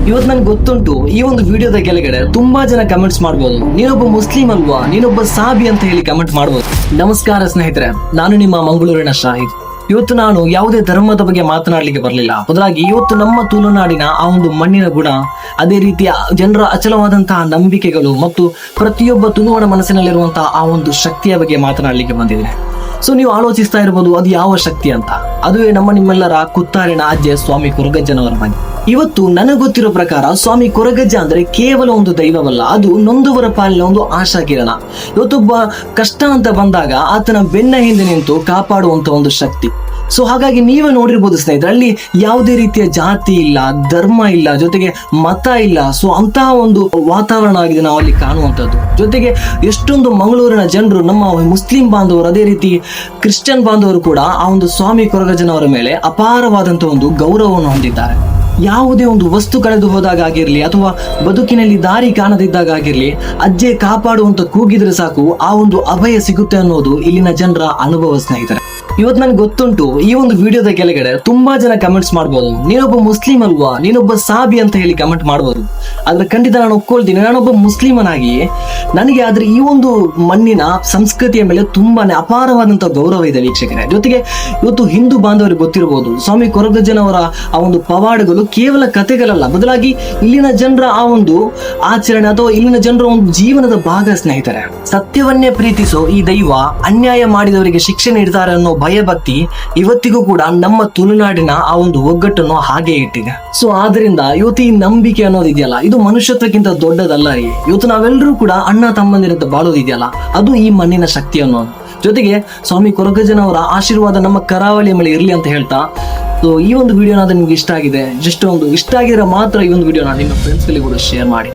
ಇವತ್ತು ನನ್ಗೆ ಗೊತ್ತುಂಟು, ಈ ಒಂದು ವಿಡಿಯೋದ ಕೆಳಗಡೆ ತುಂಬಾ ಜನ ಕಮೆಂಟ್ಸ್ ಮಾಡ್ಬೋದು, ನೀನೊಬ್ಬ ಮುಸ್ಲಿಂ ಅಲ್ವಾ, ನೀನೊಬ್ಬ ಸಾಬಿ ಅಂತ ಹೇಳಿ ಕಮೆಂಟ್ ಮಾಡ್ಬೋದು. ನಮಸ್ಕಾರ ಸ್ನೇಹಿತರೆ, ನಾನು ನಿಮ್ಮ ಮಂಗಳೂರಿನ ಶಾಹಿದ್. ಇವತ್ತು ನಾನು ಯಾವುದೇ ಧರ್ಮದ ಬಗ್ಗೆ ಮಾತನಾಡ್ಲಿಕ್ಕೆ ಬರಲಿಲ್ಲ. ಬದಲಾಗಿ ಇವತ್ತು ನಮ್ಮ ತುಳುನಾಡಿನ ಆ ಒಂದು ಮಣ್ಣಿನ ಗುಣ, ಅದೇ ರೀತಿಯ ಜನರ ಅಚಲವಾದಂತಹ ನಂಬಿಕೆಗಳು ಮತ್ತು ಪ್ರತಿಯೊಬ್ಬ ತುಳುವನ ಮನಸ್ಸಿನಲ್ಲಿರುವಂತಹ ಆ ಒಂದು ಶಕ್ತಿಯ ಬಗ್ಗೆ ಮಾತನಾಡ್ಲಿಕ್ಕೆ ಬಂದಿದ್ದೇನೆ. ಸೊ ನೀವು ಆಲೋಚಿಸ್ತಾ ಇರಬಹುದು, ಅದು ಯಾವ ಶಕ್ತಿ ಅಂತ. ಅದುವೇ ನಿಮ್ಮೆಲ್ಲರ ಕುತ್ತಾರಿನ ಅಜ್ಜೆ ಸ್ವಾಮಿ ಕೊರಗಜ್ಜನವರ ಬಗ್ಗೆ. ಇವತ್ತು ನನಗೆ ಗೊತ್ತಿರೋ ಪ್ರಕಾರ ಸ್ವಾಮಿ ಕೊರಗಜ್ಜ ಅಂದ್ರೆ ಕೇವಲ ಒಂದು ದೈವವಲ್ಲ, ಅದು ನೊಂದವರ ಪಾಲಿನ ಒಂದು ಆಶಾ ಕಿರಣ. ಇವತ್ತೊಬ್ಬ ಕಷ್ಟ ಅಂತ ಬಂದಾಗ ಆತನ ಬೆನ್ನ ಹಿಂದೆ ನಿಂತು ಕಾಪಾಡುವಂತ ಒಂದು ಶಕ್ತಿ. ಸೊ ಹಾಗಾಗಿ ನೀವೇ ನೋಡಿರ್ಬೋದು ಸ್ನೇಹಿತರೆ, ಅಲ್ಲಿ ಯಾವುದೇ ರೀತಿಯ ಜಾತಿ ಇಲ್ಲ, ಧರ್ಮ ಇಲ್ಲ, ಜೊತೆಗೆ ಮತ ಇಲ್ಲ. ಸೊ ಅಂತಹ ಒಂದು ವಾತಾವರಣ ಆಗಿದೆ ನಾವು ಅಲ್ಲಿ ಕಾಣುವಂಥದ್ದು. ಜೊತೆಗೆ ಎಷ್ಟೊಂದು ಮಂಗಳೂರಿನ ಜನರು, ನಮ್ಮ ಮುಸ್ಲಿಂ ಬಾಂಧವರು, ಅದೇ ರೀತಿ ಕ್ರಿಶ್ಚಿಯನ್ ಬಾಂಧವರು ಕೂಡ ಆ ಒಂದು ಸ್ವಾಮಿ ಕೊರಗಜ್ಜನವರ ಮೇಲೆ ಅಪಾರವಾದಂತಹ ಒಂದು ಗೌರವವನ್ನು ಹೊಂದಿದ್ದಾರೆ. ಯಾವುದೇ ಒಂದು ವಸ್ತು ಕಳೆದು ಹೋದಾಗ ಆಗಿರ್ಲಿ, ಅಥವಾ ಬದುಕಿನಲ್ಲಿ ದಾರಿ ಕಾಣದಿದ್ದಾಗ ಆಗಿರ್ಲಿ, ಅಜ್ಜೆ ಕಾಪಾಡುವಂತ ಕೂಗಿದ್ರೆ ಸಾಕು, ಆ ಒಂದು ಅಭಯ ಸಿಗುತ್ತೆ ಅನ್ನೋದು ಇಲ್ಲಿನ ಜನರ ಅನುಭವ ಸ್ನೇಹಿತರೆ. ಇವತ್ತು ನನ್ಗೆ ಗೊತ್ತುಂಟು, ಈ ಒಂದು ವಿಡಿಯೋದ ಕೆಳಗಡೆ ತುಂಬಾ ಜನ ಕಮೆಂಟ್ಸ್ ಮಾಡ್ಬೋದು, ನೀನೊಬ್ಬ ಮುಸ್ಲಿಂ ಅಲ್ವಾ, ನೀನೊಬ್ಬ ಸಾಬಿ ಅಂತ ಹೇಳಿ ಕಮೆಂಟ್ ಮಾಡ್ಬೋದು. ಆದ್ರೆ ಖಂಡಿತ ನಾನು ಒಪ್ಕೊಳ್ತೀನಿ, ನಾನೊಬ್ಬ ಮುಸ್ಲಿಮನಾಗಿ ನನಗೆ ಆದ್ರೆ ಈ ಒಂದು ಮಣ್ಣಿನ ಸಂಸ್ಕೃತಿಯ ಮೇಲೆ ತುಂಬಾನೇ ಅಪಾರವಾದಂತಹ ಗೌರವ ಇದೆ ವೀಕ್ಷಕರೇ. ಜೊತೆಗೆ ಇವತ್ತು ಹಿಂದೂ ಬಾಂಧವರಿಗೆ ಗೊತ್ತಿರಬಹುದು, ಸ್ವಾಮಿ ಕೊರಗಜ್ಜನವರ ಆ ಒಂದು ಪವಾಡಗಳು ಕೇವಲ ಕಥೆಗಳಲ್ಲ, ಬದಲಾಗಿ ಇಲ್ಲಿನ ಜನರ ಆ ಒಂದು ಆಚರಣೆ ಅಥವಾ ಇಲ್ಲಿನ ಜನರ ಒಂದು ಜೀವನದ ಭಾಗ ಸ್ನೇಹಿತರೆ. ಸತ್ಯವನ್ನೇ ಪ್ರೀತಿಸೋ ಈ ದೈವ ಅನ್ಯಾಯ ಮಾಡಿದವರಿಗೆ ಶಿಕ್ಷೆ ನೀಡ್ತಾರೆ ಅನ್ನೋ ಭಯಭಕ್ತಿ ಇವತ್ತಿಗೂ ಕೂಡ ನಮ್ಮ ತುಳುನಾಡಿನ ಆ ಒಂದು ಒಗ್ಗಟ್ಟನ್ನು ಹಾಗೆ ಇಟ್ಟಿದೆ. ಸೊ ಆದ್ರಿಂದ ಇವತ್ತು ಈ ನಂಬಿಕೆ ಅನ್ನೋದಿದೆಯಲ್ಲ, ಇದು ಮನುಷ್ಯತ್ವಕ್ಕಿಂತ ದೊಡ್ಡದಲ್ಲ ರೀ. ಇವತ್ತು ನಾವೆಲ್ಲರೂ ಕೂಡ ಅಣ್ಣ ತಮ್ಮಂದಿರಂತ ಬಾಳೋದಿದೆಯಲ್ಲ, ಅದು ಈ ಮಣ್ಣಿನ ಶಕ್ತಿ ಅನ್ನೋದು. ಜೊತೆಗೆ ಸ್ವಾಮಿ ಕೊರಗಜ್ಜನವರ ಆಶೀರ್ವಾದ ನಮ್ಮ ಕರಾವಳಿಯ ಮೇಲೆ ಇರ್ಲಿ ಅಂತ ಹೇಳ್ತಾ, ಸೊ ಈ ಒಂದು ವಿಡಿಯೋನಾದ್ರೆ ನಿಮ್ಗೆ ಇಷ್ಟ ಆಗಿದೆ, ಜಸ್ಟ್ ಒಂದು ಇಷ್ಟ ಆಗಿದ್ರೆ ಮಾತ್ರ ಈ ಒಂದು ವಿಡಿಯೋನ ನಿಮ್ಮ ಫ್ರೆಂಡ್ಸ್ಗಳಿಗೆ ಕೂಡ ಶೇರ್ ಮಾಡಿ.